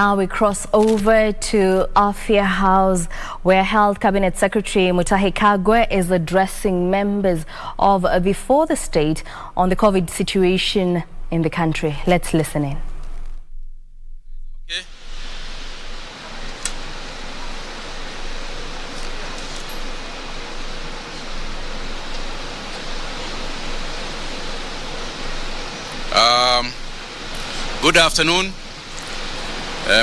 Now we cross over to Afya House, where Health Cabinet Secretary Mutahi Kagwe is addressing members of Before the State on the COVID situation in the country. Let's listen in. Good afternoon,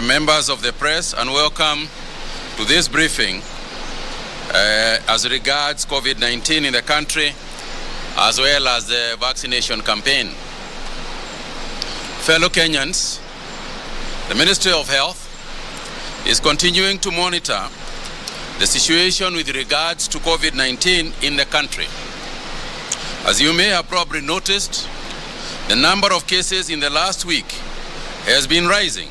members of the press, and welcome to this briefing as regards COVID-19 in the country, as well as the vaccination campaign. Fellow Kenyans, the Ministry of Health is continuing to monitor the situation with regards to COVID-19 in the country. As you may have probably noticed, the number of cases in the last week has been rising,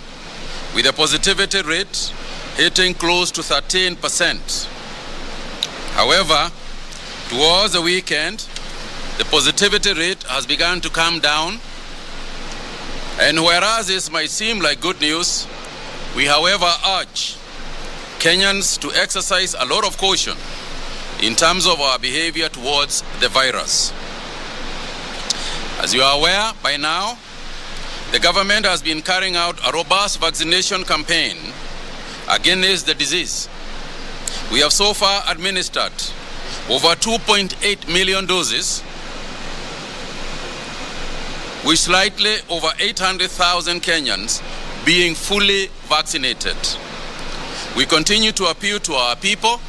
with the positivity rate hitting close to 13%. However, towards the weekend, the positivity rate has begun to come down, and whereas this might seem like good news, we however urge Kenyans to exercise a lot of caution in terms of our behavior towards the virus. As you are aware by now, the government has been carrying out a robust vaccination campaign against the disease. We have so far administered over 2.8 million doses, with slightly over 800,000 Kenyans being fully vaccinated. We continue to appeal to our people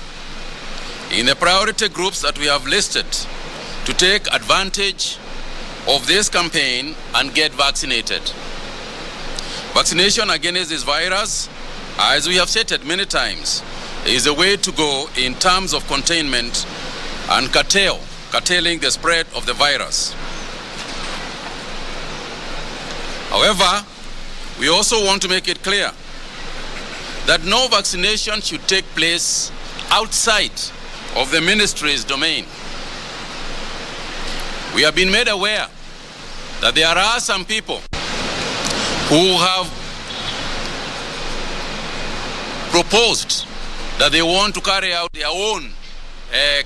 in the priority groups that we have listed to take advantage of this campaign and get vaccinated. Vaccination against this virus, as we have stated many times, is the way to go in terms of containment and curtailing the spread of the virus. However, we also want to make it clear that no vaccination should take place outside of the ministry's domain. We have been made aware that there are some people who have proposed that they want to carry out their own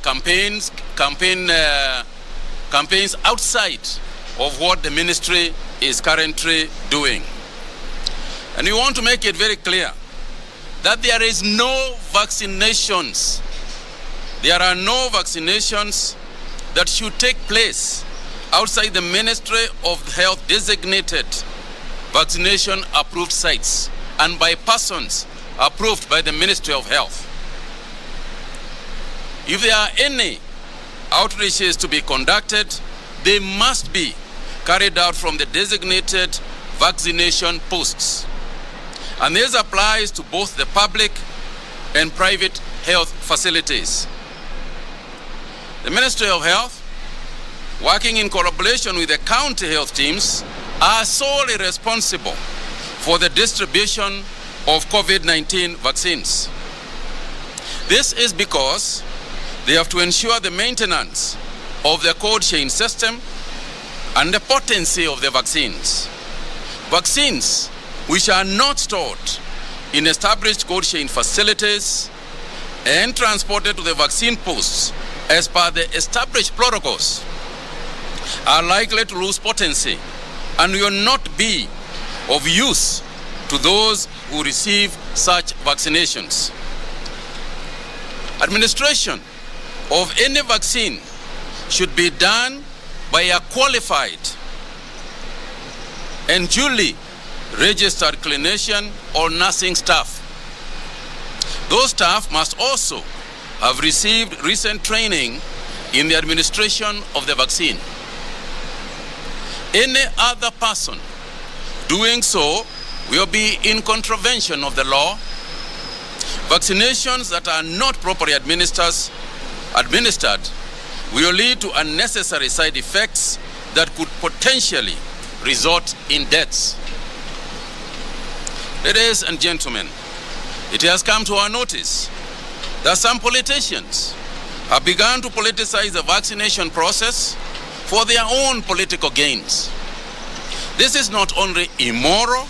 campaigns outside of what the ministry is currently doing. And we want to make it very clear that there is no vaccinations. There are no vaccinations that should take place outside the Ministry of Health designated vaccination approved sites and by persons approved by the Ministry of Health. If there are any outreaches to be conducted, they must be carried out from the designated vaccination posts. And this applies to both the public and private health facilities. The Ministry of Health, working in collaboration with the county health teams, are solely responsible for the distribution of COVID-19 vaccines. This is because they have to ensure the maintenance of the cold chain system and the potency of the vaccines. Vaccines which are not stored in established cold chain facilities and transported to the vaccine posts as per the established protocols are likely to lose potency and will not be of use to those who receive such vaccinations. Administration of any vaccine should be done by a qualified and duly registered clinician or nursing staff. Those staff must also have received recent training in the administration of the vaccine. Any other person doing so will be in contravention of the law. Vaccinations that are not properly administered will lead to unnecessary side effects that could potentially result in deaths. Ladies and gentlemen, it has come to our notice that some politicians have begun to politicize the vaccination process for their own political gains. This is not only immoral,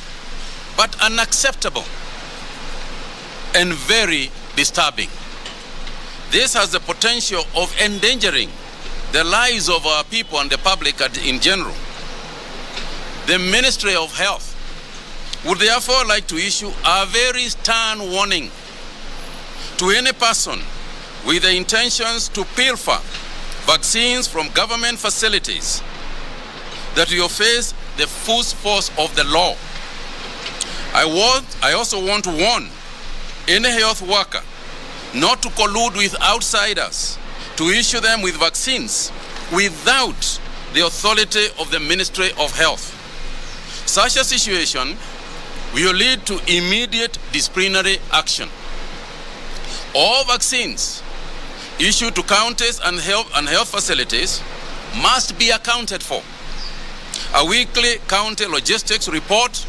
but unacceptable and very disturbing. This has the potential of endangering the lives of our people and the public in general. The Ministry of Health would therefore like to issue a very stern warning to any person with the intentions to pilfer vaccines from government facilities that you face the full force of the law. I also want to warn any health worker not to collude with outsiders to issue them with vaccines without the authority of the Ministry of Health. Such a situation will lead to immediate disciplinary action. All vaccines issued to counties and health facilities must be accounted for. A weekly county logistics report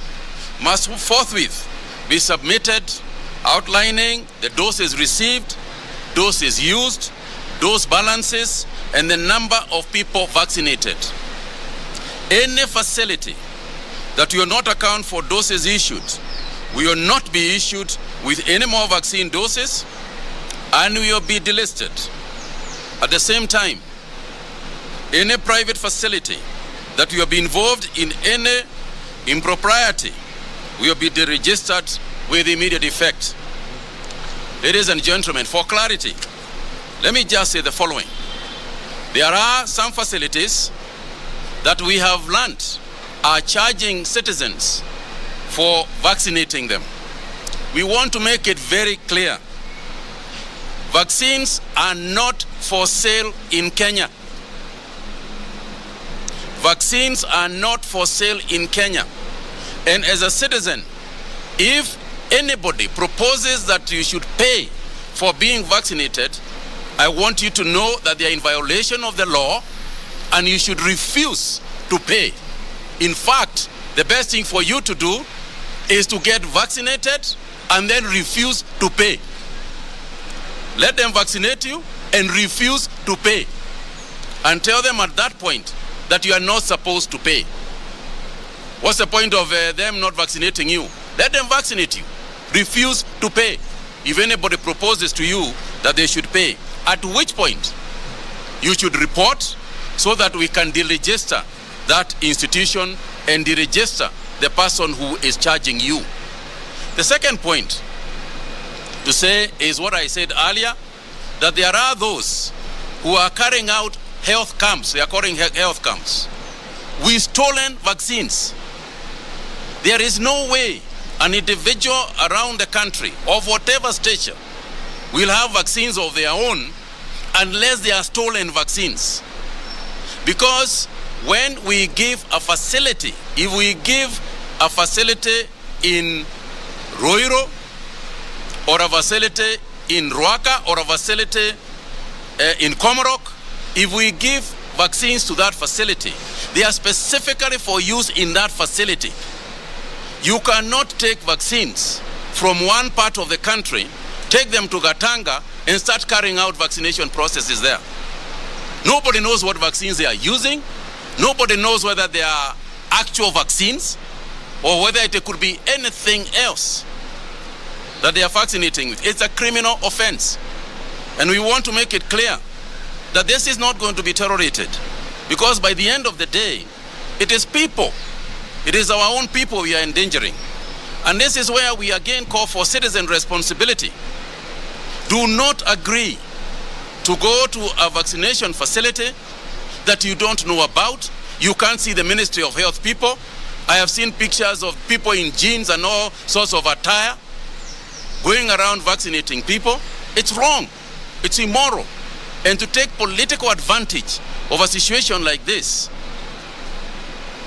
must forthwith be submitted outlining the doses received, doses used, dose balances, and the number of people vaccinated. Any facility that will not account for doses issued will not be issued with any more vaccine doses and will be delisted. At the same time, any private facility that will be involved in any impropriety will be deregistered with immediate effect. Ladies and gentlemen, for clarity, let me just say the following. There are some facilities that we have learned are charging citizens for vaccinating them. We want to make it very clear. Vaccines are not for sale in Kenya. Vaccines are not for sale in Kenya. And as a citizen, if anybody proposes that you should pay for being vaccinated, I want you to know that they are in violation of the law and you should refuse to pay. In fact, the best thing for you to do is to get vaccinated and then refuse to pay. Let them vaccinate you and refuse to pay. And tell them at that point that you are not supposed to pay. What's the point of them not vaccinating you? Let them vaccinate you. Refuse to pay. If anybody proposes to you that they should pay, at which point you should report so that we can deregister that institution and deregister the person who is charging you. The second point to say is what I said earlier, that there are those who are carrying out health camps. They are calling health camps with stolen vaccines. There is no way an individual around the country of whatever stature will have vaccines of their own unless they are stolen vaccines. Because when we give a facility, if we give a facility in Roiro or a facility in Ruaka or a facility in Komarok, if we give vaccines to that facility, they are specifically for use in that facility. You cannot take vaccines from one part of the country, take them to Gatanga and start carrying out vaccination processes there. Nobody knows what vaccines they are using. Nobody knows whether they are actual vaccines or whether it could be anything else that they are vaccinating with. It's a criminal offense. And we want to make it clear that this is not going to be tolerated, because by the end of the day, it is people. It is our own people we are endangering. And this is where we again call for citizen responsibility. Do not agree to go to a vaccination facility that you don't know about. You can't see the Ministry of Health people. I have seen pictures of people in jeans and all sorts of attire going around vaccinating people. It's wrong. It's immoral. And to take political advantage of a situation like this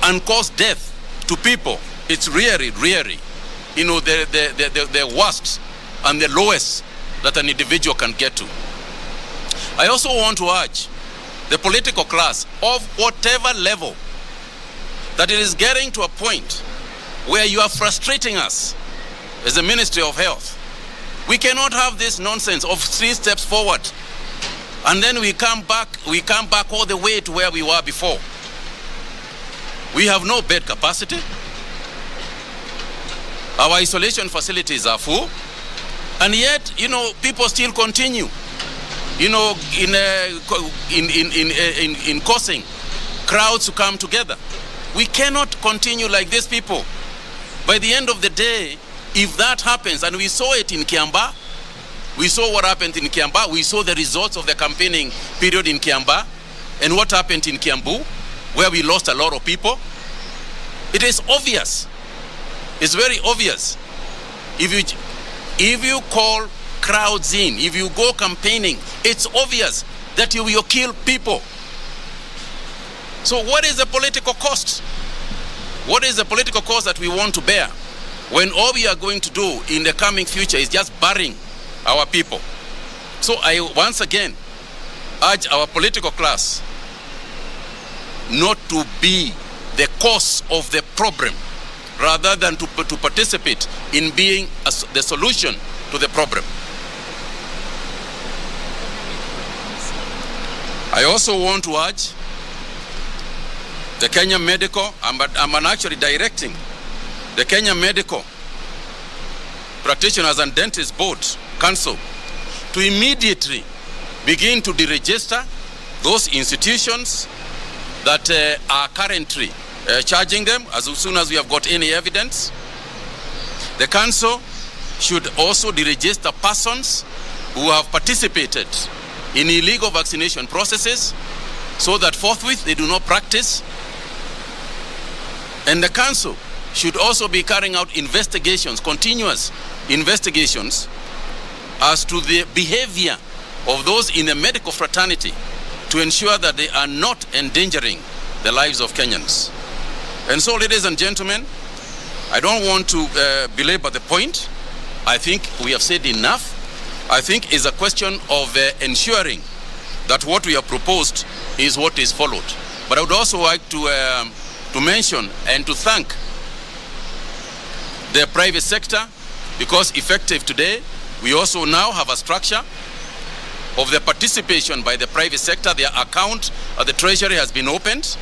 and cause death to people, it's really, really, the worst and the lowest that an individual can get to. I also want to urge the political class of whatever level that it is getting to a point where you are frustrating us as the Ministry of Health. We cannot have this nonsense of 3 steps forward and then we come back all the way to where we were before. We have no bed capacity. Our isolation facilities are full, and yet, people still continue, in causing crowds to come together. We cannot continue like this, people. By the end of the day, if that happens, and we saw it in Kiambaa, we saw what happened in Kiambaa, we saw the results of the campaigning period in Kiambaa, and what happened in Kiambu, where we lost a lot of people. It is obvious. It's very obvious. If you call crowds in, if you go campaigning, it's obvious that you will kill people. So what is the political cost? What is the political cost that we want to bear when all we are going to do in the coming future is just burying our people? So I once again urge our political class not to be the cause of the problem, rather than to participate in being the solution to the problem. I also want to urge the Kenya Medical, I'm actually directing the Kenya Medical Practitioners and Dentists Board Council to immediately begin to deregister those institutions that are currently charging them as soon as we have got any evidence. The council should also deregister persons who have participated in illegal vaccination processes so that forthwith they do not practice. And the council should also be carrying out investigations, continuous investigations, as to the behavior of those in the medical fraternity to ensure that they are not endangering the lives of Kenyans. And so, ladies and gentlemen, I don't want to belabor the point. I think we have said enough. I think it's a question of ensuring that what we have proposed is what is followed. But I would also like to mention and to thank the private sector, because effective today, we also now have a structure of the participation by the private sector. Their account at the Treasury has been opened.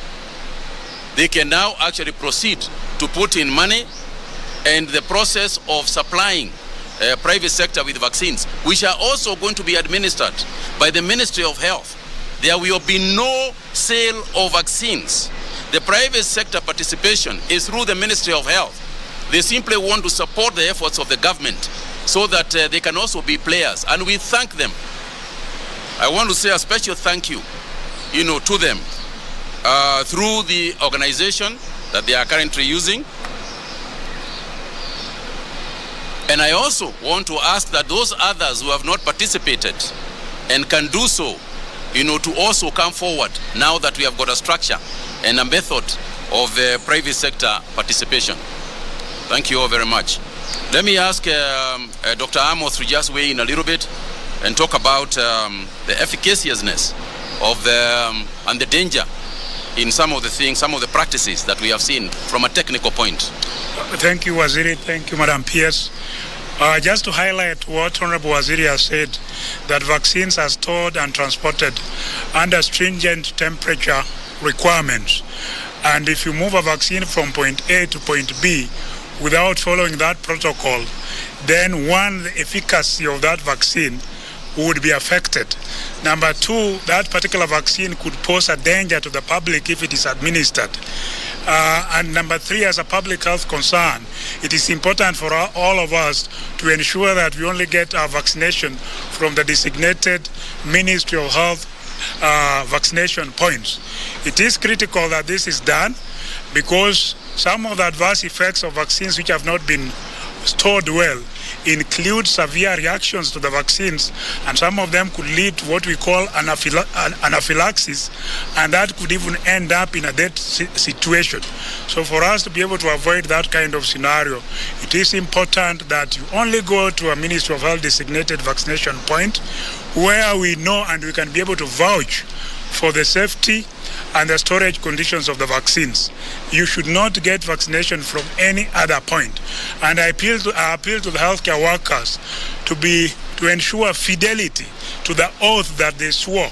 They can now actually proceed to put in money, and the process of supplying private sector with vaccines, which are also going to be administered by the Ministry of Health. There will be no sale of vaccines. The private sector participation is through the Ministry of Health. They simply want to support the efforts of the government so that they can also be players, and we thank them. I want to say a special thank you, to them through the organization that they are currently using. And I also want to ask that those others who have not participated and can do so, to also come forward now that we have got a structure and a method of private sector participation. Thank you all very much. Let me ask Dr. Amos to just weigh in a little bit and talk about the efficaciousness of and the danger in some of the things, some of the practices that we have seen from a technical point. Thank you, Waziri. Thank you, Madam PS. Just to highlight what Honorable Waziri has said, that vaccines are stored and transported under stringent temperature requirements. And if you move a vaccine from point A to point B without following that protocol, then one, the efficacy of that vaccine would be affected. Number two, that particular vaccine could pose a danger to the public if it is administered. And number three, as a public health concern, it is important for all of us to ensure that we only get our vaccination from the designated Ministry of Health vaccination points. It is critical that this is done, because some of the adverse effects of vaccines which have not been stored well include severe reactions to the vaccines, and some of them could lead to what we call anaphylaxis, and that could even end up in a death situation. So for us to be able to avoid that kind of scenario, it is important that you only go to a Ministry of Health designated vaccination point where we know and we can be able to vouch for the safety and the storage conditions of the vaccines. You should not get vaccination from any other point. And I appeal to the healthcare workers to ensure fidelity to the oath that they swore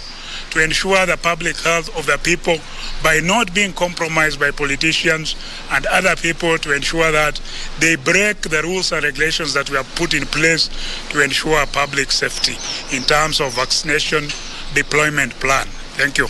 to ensure the public health of the people by not being compromised by politicians and other people, to ensure that they break the rules and regulations that we have put in place to ensure public safety in terms of vaccination deployment plan. Thank you.